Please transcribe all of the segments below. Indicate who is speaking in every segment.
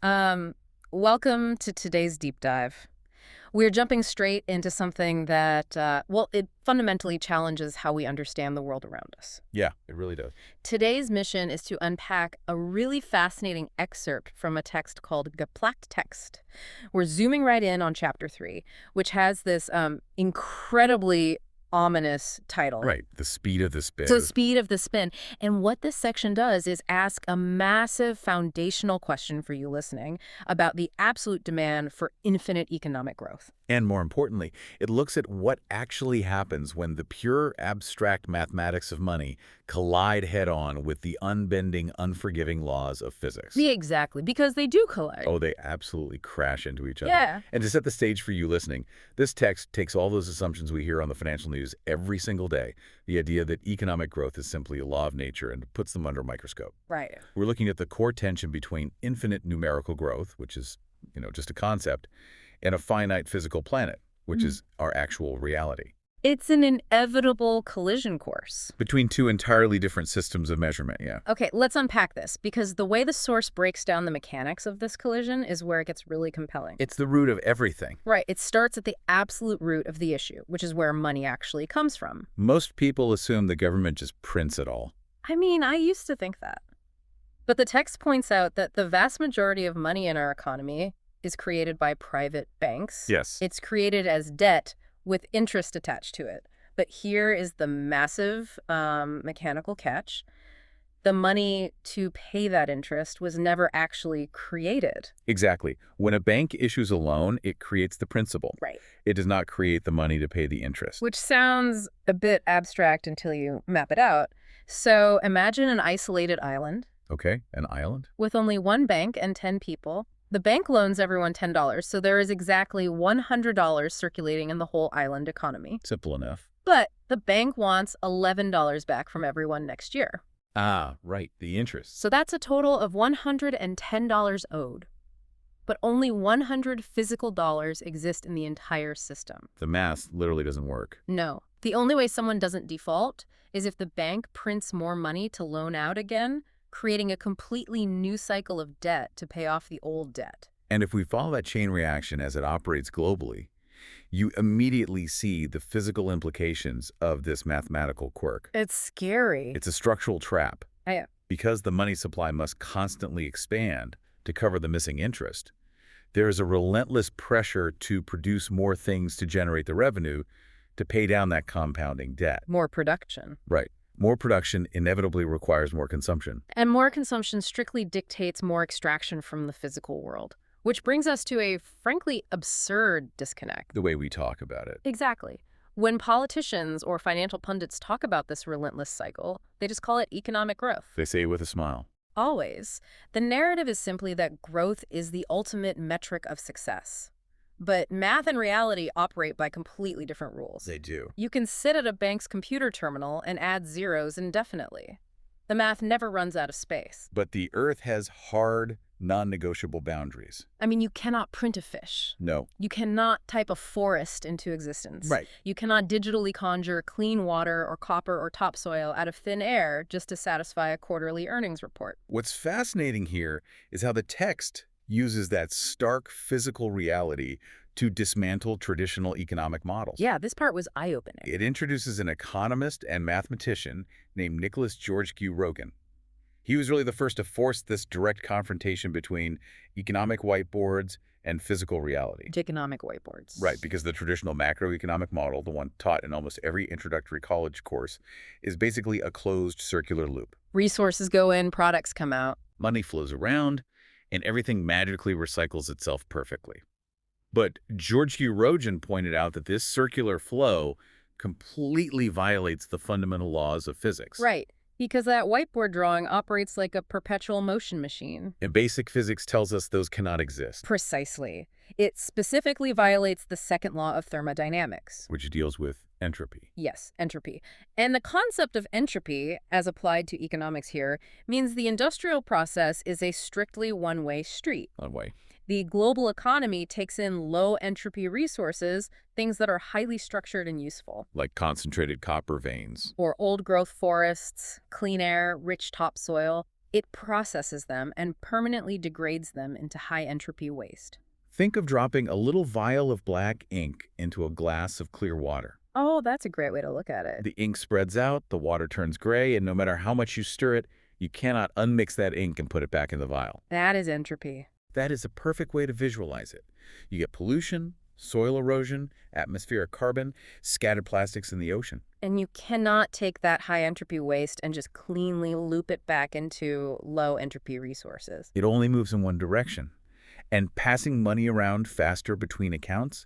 Speaker 1: Um, Welcome to today's deep dive. We're jumping straight into something that, well, it fundamentally challenges how we understand the world around us.
Speaker 2: Yeah, it really does.
Speaker 1: Today's mission is to unpack a really fascinating excerpt from a text called Geplagt Text. We're zooming right in on chapter 3, which has this incredibly ominous title.
Speaker 2: Right. The speed of the
Speaker 1: So
Speaker 2: spin.
Speaker 1: speed of the spin. And what this section does is ask a massive foundational question for you listening about the absolute demand for infinite economic growth.
Speaker 2: And more importantly, it looks at what actually happens when the pure abstract mathematics of money collide head-on with the unbending, unforgiving laws of physics.
Speaker 1: Yeah, exactly, because they do collide.
Speaker 2: Oh, they absolutely crash into each other.
Speaker 1: Yeah.
Speaker 2: And to set the stage for you listening, this text takes all those assumptions we hear on the financial news every single day, the idea that economic growth is simply a law of nature, and puts them under a microscope.
Speaker 1: Right.
Speaker 2: We're looking at the core tension between infinite numerical growth, which is, just a concept, and a finite physical planet, which
Speaker 1: Mm.
Speaker 2: is our actual reality.
Speaker 1: It's an inevitable collision course.
Speaker 2: Between two entirely different systems of measurement, yeah.
Speaker 1: Okay, let's unpack this, because the way the source breaks down the mechanics of this collision is where it gets really compelling.
Speaker 2: It's the root of everything.
Speaker 1: Right, it starts at the absolute root of the issue, which is where money actually comes from.
Speaker 2: Most people assume the government just prints it all.
Speaker 1: I mean, I used to think that. But the text points out that the vast majority of money in our economy is created by private banks.
Speaker 2: Yes.
Speaker 1: It's created as debt with interest attached to it. But here is the massive mechanical catch. The money to pay that interest was never actually created.
Speaker 2: Exactly. When a bank issues a loan, it creates the principal.
Speaker 1: Right.
Speaker 2: It does not create the money to pay the interest.
Speaker 1: Which sounds a bit abstract until you map it out. So imagine an isolated island
Speaker 2: Okay, an island?
Speaker 1: with only one bank and 10 people. The bank loans everyone $10, so there is exactly $100 circulating in the whole island economy.
Speaker 2: Simple enough.
Speaker 1: But the bank wants $11 back from everyone next year.
Speaker 2: Ah, right, the interest.
Speaker 1: So that's a total of $110 owed. But only 100 physical dollars exist in the entire system.
Speaker 2: The math literally doesn't work.
Speaker 1: No. The only way someone doesn't default is if the bank prints more money to loan out again, creating a completely new cycle of debt to pay off the old debt.
Speaker 2: And if we follow that chain reaction as it operates globally, you immediately see the physical implications of this mathematical quirk.
Speaker 1: It's scary.
Speaker 2: It's a structural trap.
Speaker 1: Yeah.
Speaker 2: Because the money supply must constantly expand to cover the missing interest, there is a relentless pressure to produce more things to generate the revenue to pay down that compounding debt.
Speaker 1: More production.
Speaker 2: Right. More production inevitably requires more consumption.
Speaker 1: And more consumption strictly dictates more extraction from the physical world, which brings us to a frankly absurd disconnect.
Speaker 2: The way we talk about it.
Speaker 1: Exactly. When politicians or financial pundits talk about this relentless cycle, they just call it economic growth.
Speaker 2: They say it with a smile.
Speaker 1: Always. The narrative is simply that growth is the ultimate metric of success. But math and reality operate by completely different rules.
Speaker 2: They do.
Speaker 1: You can sit at a bank's computer terminal and add zeros indefinitely. The math never runs out of space.
Speaker 2: But the Earth has hard, non-negotiable boundaries.
Speaker 1: I mean, you cannot print a fish.
Speaker 2: No.
Speaker 1: You cannot type a forest into existence.
Speaker 2: Right.
Speaker 1: You cannot digitally conjure clean water or copper or topsoil out of thin air just to satisfy a quarterly earnings report.
Speaker 2: What's fascinating here is how the text uses that stark physical reality to dismantle traditional economic models.
Speaker 1: Yeah, this part was eye-opening.
Speaker 2: It introduces an economist and mathematician named Nicholas George Q. Rogan. He was really the first to force this direct confrontation between economic whiteboards and physical reality.
Speaker 1: Economic whiteboards.
Speaker 2: Right, because the traditional macroeconomic model, the one taught in almost every introductory college course, is basically a closed circular loop.
Speaker 1: Resources go in, products come out.
Speaker 2: Money flows around, and everything magically recycles itself perfectly. But George Q. Rogan pointed out that this circular flow completely violates the fundamental laws of physics.
Speaker 1: Right, because that whiteboard drawing operates like a perpetual motion machine.
Speaker 2: And basic physics tells us those cannot exist,
Speaker 1: Precisely. It specifically violates the second law of thermodynamics.
Speaker 2: which deals with entropy.
Speaker 1: Yes, entropy. And the concept of entropy, as applied to economics here, means the industrial process is a strictly one-way street.
Speaker 2: One way.
Speaker 1: The global economy takes in low-entropy resources, things that are highly structured and useful.
Speaker 2: Like concentrated copper veins.
Speaker 1: Or old-growth forests, clean air, rich topsoil. It processes them and permanently degrades them into high-entropy waste.
Speaker 2: Think of dropping a little vial of black ink into a glass of clear water.
Speaker 1: Oh, that's a great way to look at it.
Speaker 2: The ink spreads out, the water turns gray, and no matter how much you stir it, you cannot unmix that ink and put it back in the vial.
Speaker 1: That is entropy.
Speaker 2: That is a perfect way to visualize it. You get pollution, soil erosion, atmospheric carbon, scattered plastics in the ocean.
Speaker 1: And you cannot take that high-entropy waste and just cleanly loop it back into low-entropy resources.
Speaker 2: It only moves in one direction. And passing money around faster between accounts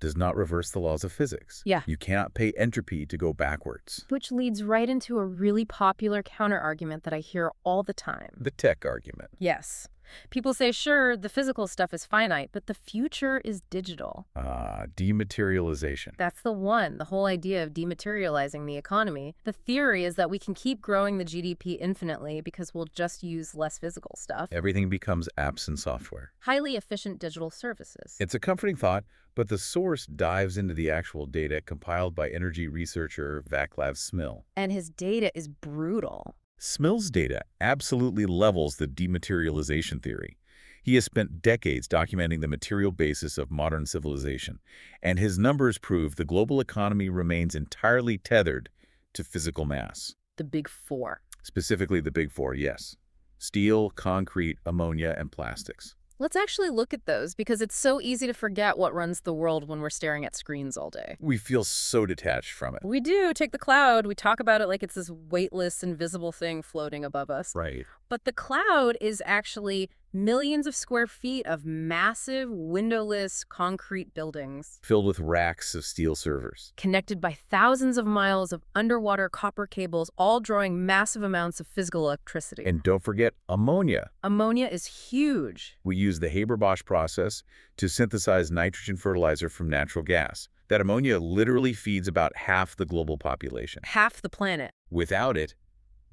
Speaker 2: does not reverse the laws of physics.
Speaker 1: Yeah.
Speaker 2: You cannot pay entropy to go backwards.
Speaker 1: Which leads right into a really popular counterargument that I hear all the time.
Speaker 2: The tech argument.
Speaker 1: Yes. People say, sure, the physical stuff is finite, but the future is digital.
Speaker 2: Dematerialization.
Speaker 1: That's the one, the whole idea of dematerializing the economy. The theory is that we can keep growing the GDP infinitely because we'll just use less physical stuff.
Speaker 2: Everything becomes apps and software.
Speaker 1: Highly efficient digital services.
Speaker 2: It's a comforting thought, but the source dives into the actual data compiled by energy researcher Vaclav Smil.
Speaker 1: And his data is brutal.
Speaker 2: Smil's data absolutely levels the dematerialization theory. He has spent decades documenting the material basis of modern civilization, and his numbers prove the global economy remains entirely tethered to physical mass.
Speaker 1: The big four.
Speaker 2: Specifically the big four, yes. Steel, concrete, ammonia, and plastics.
Speaker 1: Let's actually look at those because it's so easy to forget what runs the world when we're staring at screens all day.
Speaker 2: We feel so detached from it.
Speaker 1: We do. Take the cloud. We talk about it like it's this weightless, invisible thing floating above us.
Speaker 2: Right.
Speaker 1: But the cloud is actually millions of square feet of massive, windowless concrete buildings
Speaker 2: Filled with racks of steel servers.
Speaker 1: connected by thousands of miles of underwater copper cables, all drawing massive amounts of physical electricity.
Speaker 2: And don't forget ammonia.
Speaker 1: Ammonia is huge.
Speaker 2: We use the Haber-Bosch process to synthesize nitrogen fertilizer from natural gas. That ammonia literally feeds about half the global population.
Speaker 1: Half the planet.
Speaker 2: Without it,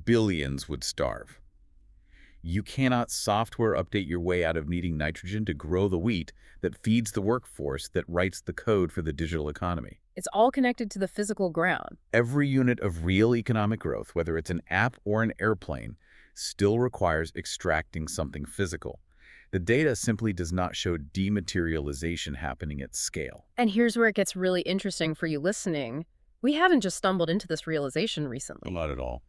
Speaker 2: billions would starve. You cannot software update your way out of needing nitrogen to grow the wheat that feeds the workforce that writes the code for the digital economy.
Speaker 1: It's all connected to the physical ground.
Speaker 2: Every unit of real economic growth, whether it's an app or an airplane, still requires extracting something physical. The data simply does not show dematerialization happening at scale.
Speaker 1: And here's where it gets really interesting for you listening. We haven't just stumbled into this realization recently.
Speaker 2: Not at all.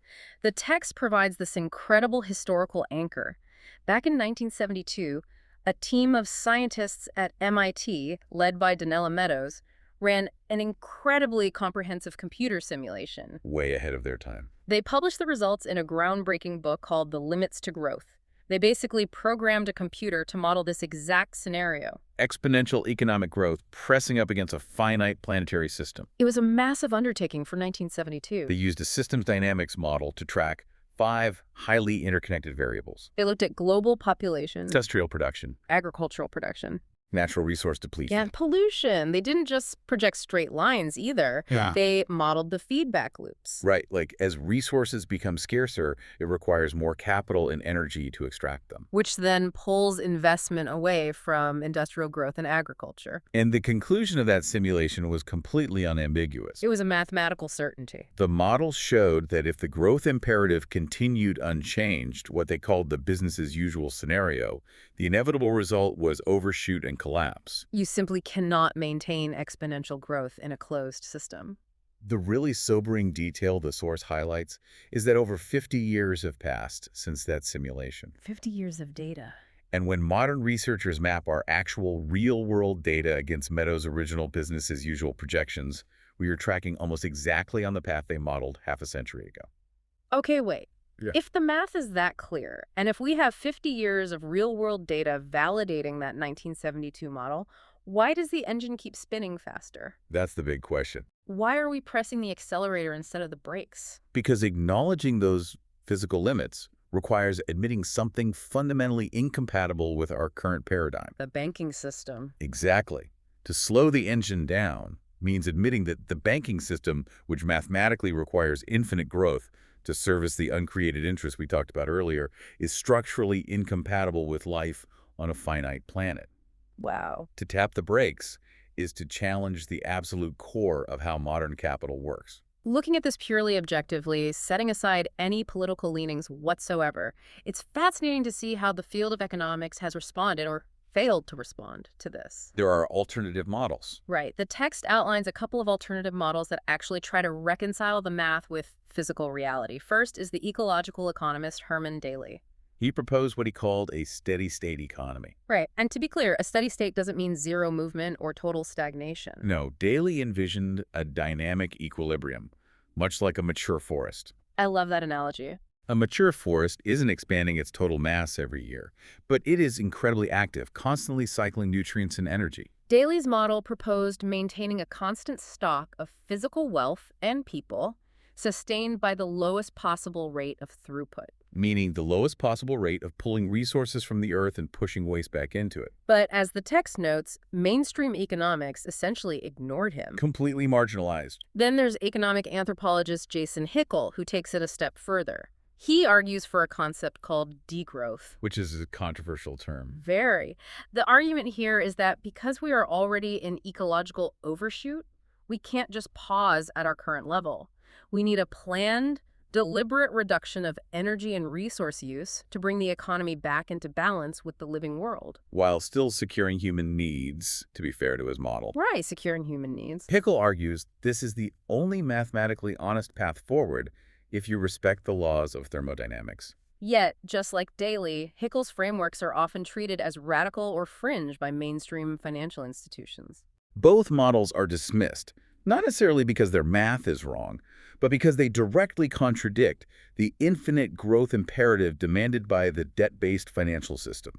Speaker 1: The text provides this incredible historical anchor. Back in 1972, a team of scientists at MIT, led by Donella Meadows, ran an incredibly comprehensive computer simulation.
Speaker 2: Way ahead of their time.
Speaker 1: They published the results in a groundbreaking book called The Limits to Growth. They basically programmed a computer to model this exact scenario.
Speaker 2: Exponential economic growth pressing up against a finite planetary system.
Speaker 1: It was a massive undertaking for 1972.
Speaker 2: They used a systems dynamics model to track 5 highly interconnected variables.
Speaker 1: They looked at global population,
Speaker 2: Industrial production,
Speaker 1: agricultural production,
Speaker 2: natural resource depletion.
Speaker 1: and pollution. They didn't just project straight lines either.
Speaker 2: Yeah.
Speaker 1: They modeled the feedback loops.
Speaker 2: Right, like as resources become scarcer, it requires more capital and energy to extract them.
Speaker 1: Which then pulls investment away from industrial growth and agriculture.
Speaker 2: And the conclusion of that simulation was completely unambiguous.
Speaker 1: It was a mathematical certainty.
Speaker 2: The model showed that if the growth imperative continued unchanged, what they called the business as usual scenario, the inevitable result was overshoot and collapse.
Speaker 1: You simply cannot maintain exponential growth in a closed system.
Speaker 2: The really sobering detail the source highlights is that over 50 years have passed since that simulation.
Speaker 1: 50 years of data.
Speaker 2: And when modern researchers map our actual real-world data against Meadows' original business as usual projections, we are tracking almost exactly on the path they modeled half a century ago.
Speaker 1: Okay, wait.
Speaker 2: Yeah.
Speaker 1: If the math is that clear, and if we have 50 years of real-world data validating that 1972 model, why does the engine keep spinning faster?
Speaker 2: That's the big question.
Speaker 1: Why are we pressing the accelerator instead of the brakes?
Speaker 2: Because acknowledging those physical limits requires admitting something fundamentally incompatible with our current paradigm.
Speaker 1: The banking system.
Speaker 2: Exactly. To slow the engine down means admitting that the banking system, which mathematically requires infinite growth to service the uncreated interest we talked about earlier, is structurally incompatible with life on a finite planet.
Speaker 1: Wow.
Speaker 2: To tap the brakes is to challenge the absolute core of how modern capital works.
Speaker 1: Looking at this purely objectively, setting aside any political leanings whatsoever, it's fascinating to see how the field of economics has responded or failed to respond to this.
Speaker 2: There are alternative models.
Speaker 1: Right. The text outlines a couple of alternative models that actually try to reconcile the math with physical reality. First is the ecological economist Herman Daly.
Speaker 2: He proposed what he called a steady-state economy.
Speaker 1: Right. And to be clear, a steady state doesn't mean zero movement or total stagnation.
Speaker 2: No, Daly envisioned a dynamic equilibrium, much like a mature forest.
Speaker 1: I love that analogy.
Speaker 2: A mature forest isn't expanding its total mass every year, but it is incredibly active, constantly cycling nutrients and energy.
Speaker 1: Daly's model proposed maintaining a constant stock of physical wealth and people, sustained by the lowest possible rate of throughput.
Speaker 2: Meaning the lowest possible rate of pulling resources from the earth and pushing waste back into it.
Speaker 1: But as the text notes, mainstream economics essentially ignored him.
Speaker 2: Completely marginalized.
Speaker 1: Then there's economic anthropologist Jason Hickel, who takes it a step further. He argues for a concept called degrowth.
Speaker 2: Which is a controversial term.
Speaker 1: Very. The argument here is that because we are already in ecological overshoot, we can't just pause at our current level. We need a planned, deliberate reduction of energy and resource use to bring the economy back into balance with the living world.
Speaker 2: While still securing human needs, to be fair to his model.
Speaker 1: Right, securing human needs.
Speaker 2: Hickel argues this is the only mathematically honest path forward if you respect the laws of thermodynamics.
Speaker 1: Yet, just like Daly, Hickel's frameworks are often treated as radical or fringe by mainstream financial institutions.
Speaker 2: Both models are dismissed, not necessarily because their math is wrong, but because they directly contradict the infinite growth imperative demanded by the debt-based financial system.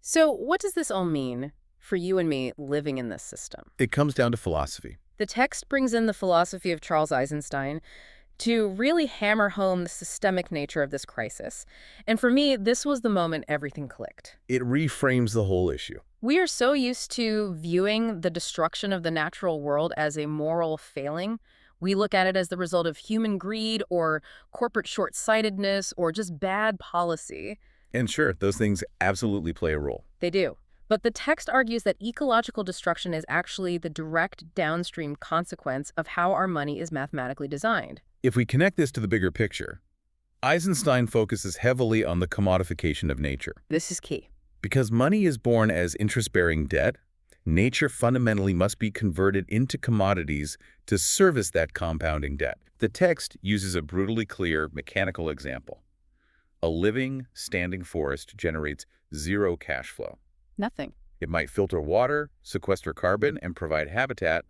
Speaker 1: So, what does this all mean for you and me living in this system?
Speaker 2: It comes down to philosophy.
Speaker 1: The text brings in the philosophy of Charles Eisenstein to really hammer home the systemic nature of this crisis. And for me, this was the moment everything clicked.
Speaker 2: It reframes the whole issue.
Speaker 1: We are so used to viewing the destruction of the natural world as a moral failing. We look at it as the result of human greed or corporate short-sightedness or just bad policy.
Speaker 2: And sure, those things absolutely play a role.
Speaker 1: They do. But the text argues that ecological destruction is actually the direct downstream consequence of how our money is mathematically designed.
Speaker 2: If we connect this to the bigger picture, Eisenstein focuses heavily on the commodification of nature.
Speaker 1: This is key.
Speaker 2: Because money is born as interest-bearing debt, nature fundamentally must be converted into commodities to service that compounding debt. The text uses a brutally clear mechanical example. A living, standing forest generates zero cash flow.
Speaker 1: Nothing.
Speaker 2: It might filter water, sequester carbon, and provide habitat,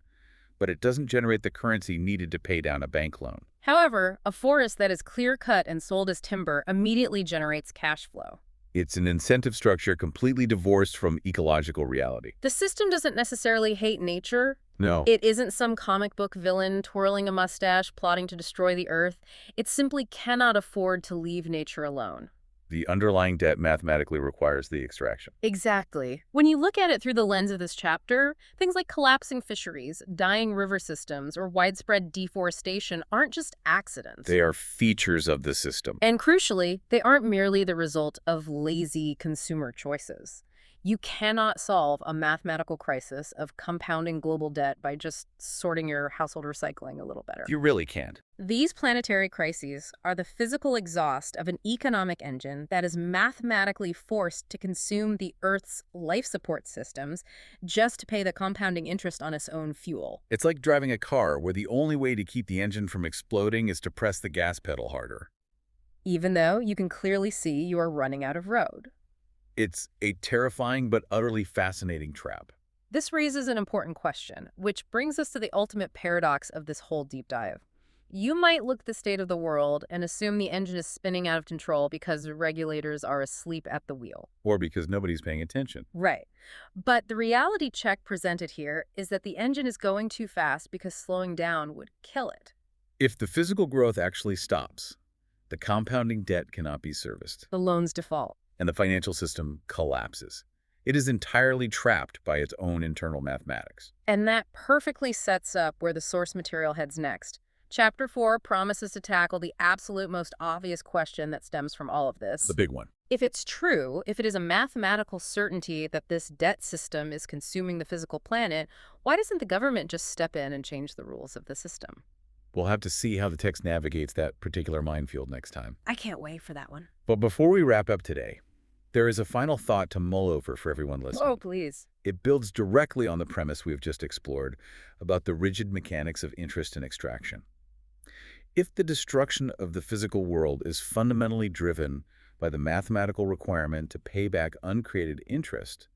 Speaker 2: but it doesn't generate the currency needed to pay down a bank loan.
Speaker 1: However, a forest that is clear-cut and sold as timber immediately generates cash flow.
Speaker 2: It's an incentive structure completely divorced from ecological reality.
Speaker 1: The system doesn't necessarily hate nature.
Speaker 2: No.
Speaker 1: It isn't some comic book villain twirling a mustache plotting to destroy the earth. It simply cannot afford to leave nature alone.
Speaker 2: The underlying debt mathematically requires the extraction.
Speaker 1: Exactly. When you look at it through the lens of this chapter, things like collapsing fisheries, dying river systems, or widespread deforestation aren't just accidents.
Speaker 2: They are features of the system.
Speaker 1: And crucially, they aren't merely the result of lazy consumer choices. You cannot solve a mathematical crisis of compounding global debt by just sorting your household recycling a little better.
Speaker 2: You really can't.
Speaker 1: These planetary crises are the physical exhaust of an economic engine that is mathematically forced to consume the Earth's life support systems just to pay the compounding interest on its own fuel.
Speaker 2: It's like driving a car where the only way to keep the engine from exploding is to press the gas pedal harder.
Speaker 1: Even though you can clearly see you are running out of road.
Speaker 2: It's a terrifying but utterly fascinating trap.
Speaker 1: This raises an important question, which brings us to the ultimate paradox of this whole deep dive. You might look at the state of the world and assume the engine is spinning out of control because the regulators are asleep at the wheel.
Speaker 2: Or because nobody's paying attention.
Speaker 1: Right. But the reality check presented here is that the engine is going too fast because slowing down would kill it.
Speaker 2: If the physical growth actually stops, the compounding debt cannot be serviced.
Speaker 1: The loans default.
Speaker 2: And the financial system collapses. It is entirely trapped by its own internal mathematics.
Speaker 1: And that perfectly sets up where the source material heads next. Chapter 4 promises to tackle the absolute most obvious question that stems from all of this.
Speaker 2: The big one.
Speaker 1: If it's true, if it is a mathematical certainty that this debt system is consuming the physical planet, why doesn't the government just step in and change the rules of the system?
Speaker 2: We'll have to see how the text navigates that particular minefield next time.
Speaker 1: I can't wait for that one.
Speaker 2: But before we wrap up today, there is a final thought to mull over for everyone
Speaker 1: Oh,
Speaker 2: listening.
Speaker 1: please.
Speaker 2: It builds directly on the premise we've just explored about the rigid mechanics of interest and extraction. If the destruction of the physical world is fundamentally driven by the mathematical requirement to pay back uncreated interest,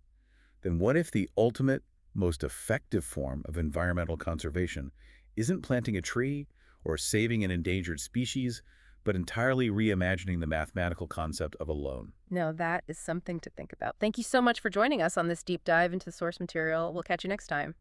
Speaker 2: then what if the ultimate, most effective form of environmental conservation isn't planting a tree or saving an endangered species, but entirely reimagining the mathematical concept of a loan?
Speaker 1: Now, that is something to think about. Thank you so much for joining us on this deep dive into the source material. We'll catch you next time.